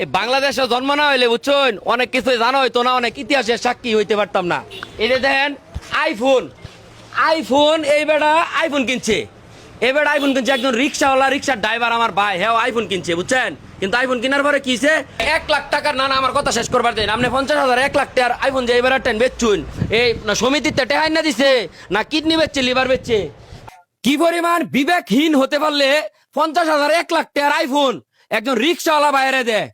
এই বাংলাদেশে জন্ম না হইলে বুঝছেন অনেক কিছু জানা হইতো না, অনেক ইতিহাসের সাক্ষী হইতে পারতাম না। এই যে দেখেন আইফোন, আইফোন এই বেটা আইফোন কিনছে, এই বেটা আইফোন কিনছে, একজন রিক্সাওয়ালা, রিক্সার ড্রাইভার আমার ভাই, হ্যাঁ আইফোন কিনছে বুঝছেন। কিন্তু আইফোন কেনার পরে কিছে 1 লাখ টাকার, না না আমার কথা শেষ করবার দেন, আপনি 50,000 1 লাখ টাকার আইফোন যে এবার টেন বেচছুন, এই না সমিতিতে টেহাই না দিছে, না কিডনি বেচছে, লিভার বেচছে। কি পরিমাণ বিবেকহীন হতে পারলে 50,000 1 লাখ টাকার আইফোন একজন রিক্সাওয়ালা বাইরে দেয়।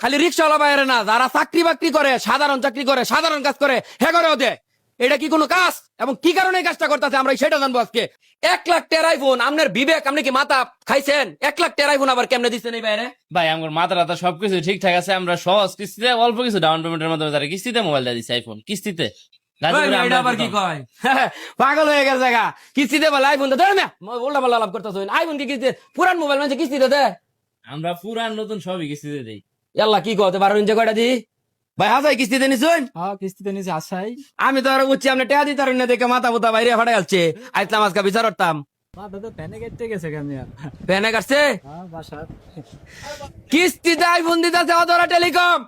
খালি রিক্সাওয়ালা বাইরে না, যারা চাকরি বাকরি করে, সাধারণ চাকরি করে, সাধারণ কাজ করে, হে করেও দেয়। এটা কি কোনো কাজ এবং কি কারণে এই কাজটা করতেছে আমরা সেটা জানবো আজকে। 1 লাখ টাকার আইফোন, আপনার বিবেক, আপনি কি মাথা খাইছেন? 1 লাখ টাকার আইফোন আবার কেমনে দিচ্ছেন এই বাইরে? ভাই আমার মাথা টাথা সবকিছু ঠিকঠাক আছে, আমরা সহজ কিস্তিতে অল্প কিছু ডাউন পেমেন্টের মাধ্যমে তারা কিস্তিতে মোবাইলটা দিচ্ছি, আইফোন কিস্তিতে। গাজীপুরে আমরা আবার কি প্রথম। কয়? পাগল হয়ে গেছে গা, কিস্তিতে বলে আইফোন দেয় না, উল্টা পাল্টা লাভ করতেছ। আইফোন কি কিস্তিতে? পুরান মোবাইল মানে কিস্তিতে দেয়? আমরা পুরান নতুন সবই কিস্তিতে দিই। আল্লাহ কি কতে 12 ইঞ্চি কয়টা দি ভাই? হাজাই কিস্তিতে নিছুন? হ্যাঁ কিস্তিতে নিচে আসাই আমি তো আর বুঝছি আপনি টেয়া দিতে পারেন না দেখে মাথা পুতা বাইরে ফাটাই যাচ্ছে। আইতলাম আজকে বিচার করতাম, দাদা প্যানে কেটে গেছে কেন ভ্যানে কাটছে। হ্যাঁ বাসা কিস্তিতে আইফোন দিতেছে অধরা টেলিকম,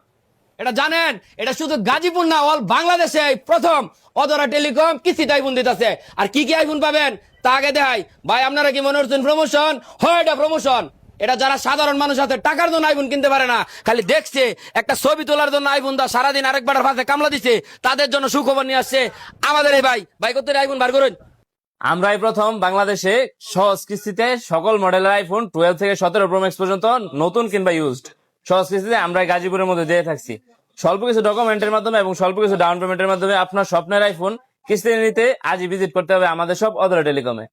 এটা জানেন? এটা শুধু গাজীপুর না, অল বাংলাদেশে প্রথম অধরা টেলিকম কিস্তিতে আইফোন দিতেছে। আর কি কি আইফোন পাবেন তা আগে দেখাই ভাই। আপনারা কি মনে করছেন প্রমোশন? হয় এটা প্রমোশন। এটা যারা সাধারণ মানুষ আছে, টাকার জন্য আইফোন কিনতে পারে না, খালি দেখছে একটা ছবি তোলার জন্য আইফোন দা সারাদিন আরেকবার ফাঁসে কামলা দিছে, তাদের জন্য সুখবর নিয়ে আসছে আমাদের এই ভাই। ভাই কত আইফোন বার করুন। আমরাই প্রথম বাংলাদেশে সহজ কিস্তিতে সকল মডেলের আইফোন 12 থেকে 17 প্রো ম্যাক্স পর্যন্ত নতুন কিংবা ইউজড সহজ কিস্তিতে আমরা গাজীপুরের মধ্যে দিয়ে থাকছি। স্বল্প কিছু ডকুমেন্টের মাধ্যমে এবং স্বল্প কিছু ডাউন পেমেন্টের মাধ্যমে আপনার স্বপ্নের আইফোন কিস্তিতে নিতে আজই ভিজিট করতে হবে আমাদের সব অধরা টেলিকমে।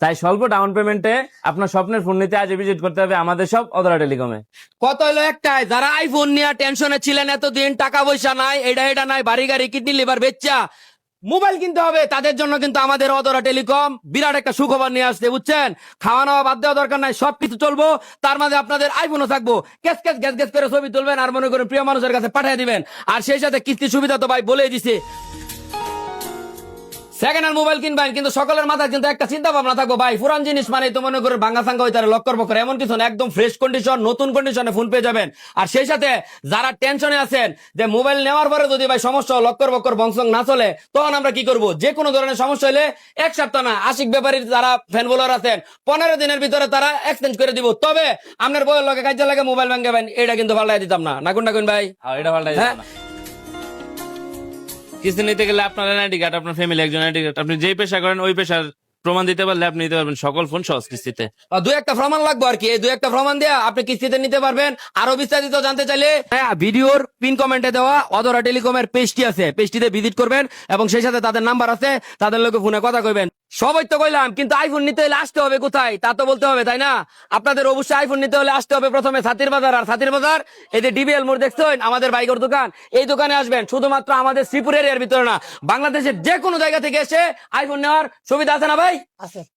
তাই স্বল্প ডাউন পেমেন্টে আপনার স্বপ্নের ফোন নিতে আজই ভিজিট করতে হবে আমাদের সব অধরা টেলিকমে। কত হলো একটাই, যারা আইফোন নিয়ে টেনশনে ছিলেন এতদিন, টাকা পয়সা নাই, এটা নাই, বাড়ি গাড়ি, কিডনি লিভার বেচা মোবাইল কিনতে হবে, তাদের জন্য কিন্তু আমাদের অধরা টেলিকম বিরাট একটা সুখবর নিয়ে আসছে বুঝছেন। খাওয়া নাওয়া বাদ দেওয়া দরকার নাই, সবকিছু চলবো, তার মাঝে আপনাদের আইফোনও থাকবো। গ্যাস গ্যাস গ্যাস গ্যাস করে ছবি তুলবেন আর মনে করেন প্রিয় মানুষের কাছে পাঠিয়ে দিবেন। আর সেই সাথে কিস্তি সুবিধা তো ভাই বলেই দিছে। সেকেন্ড হ্যান্ড মোবাইল কিনবেন কিন্তু সকলের মাথায় কিন্তু একটা চিন্তা ভাবনা থাকবো ভাই, পুরান জিনিস মানে তো মনে করেন ভাঙ্গা সাঙ্গা হইতে লক্কর বক্কর, এমন কিছু না, একদম ফ্রেশ কন্ডিশন, নতুন কন্ডিশনে ফোন পেয়ে যাবেন। আর সেই সাথে যারা টেনশনে আছেন যে মোবাইল নেওয়ার পরে যদি ভাই সমস্যা লক্কর বক্কর বংশং না চলে, তখন আমরা কি করব? যে কোনো ধরনের সমস্যা হলে 1 সপ্তাহ না, আশিক ব্যাপারীর যারা ফ্যান বোলার আছেন 15 দিনের ভিতরে তারা এক্সচেঞ্জ করে দিব। তবে আপনার বইয়ের লগে কাজে লাগে মোবাইল ভাঙ্গাবেন, এটা কিন্তু পাল্টাই দিতাম না, না কোন ভাই? এটা পাল্টাই হ্যাঁ। কিস্তি নিতে গেলে আপনার আইডি কার্ড, আপনার ফ্যামিলি একজন আইডি কার্ড, আপনি যেই পেশা করেন ওই পেশার প্রমাণ দিতে পারলে আপনি নিতে পারবেন সকল ফোন সহজ কিস্তিতে। দু একটা প্রমাণ লাগবে আর কি, এই 2-1টা প্রমাণ দিয়ে আপনি কিস্তিতে নিতে পারবেন। আরো বিস্তারিত জানতে চাইলে হ্যাঁ ভিডিওর পিন কমেন্টে দেওয়া অধরা টেলিকমের পেজটি আছে, পেজটিতে ভিজিট করবেন এবং সেই সাথে তাদের নাম্বার আছে, তাদের লোকে ফোনে কথা কইবেন। সবাই তো কইলাম, কিন্তু আইফোন নিতে হলে আসতে হবে কোথায় তা তো বলতে হবে, তাই না? আপনাদের অবশ্যই আইফোন নিতে হলে আসতে হবে প্রথমে ছাতির বাজার। আর ছাতির বাজার এই যে ডিবিএল মোড় দেখছেন আমাদের বাইকের দোকান, এই দোকানে আসবেন। শুধুমাত্র আমাদের শ্রীপুর এরিয়ার ভিতরে না, বাংলাদেশের যে কোনো জায়গা থেকে এসে আইফোন নেওয়ার সুবিধা আছে না ভাই? আছে।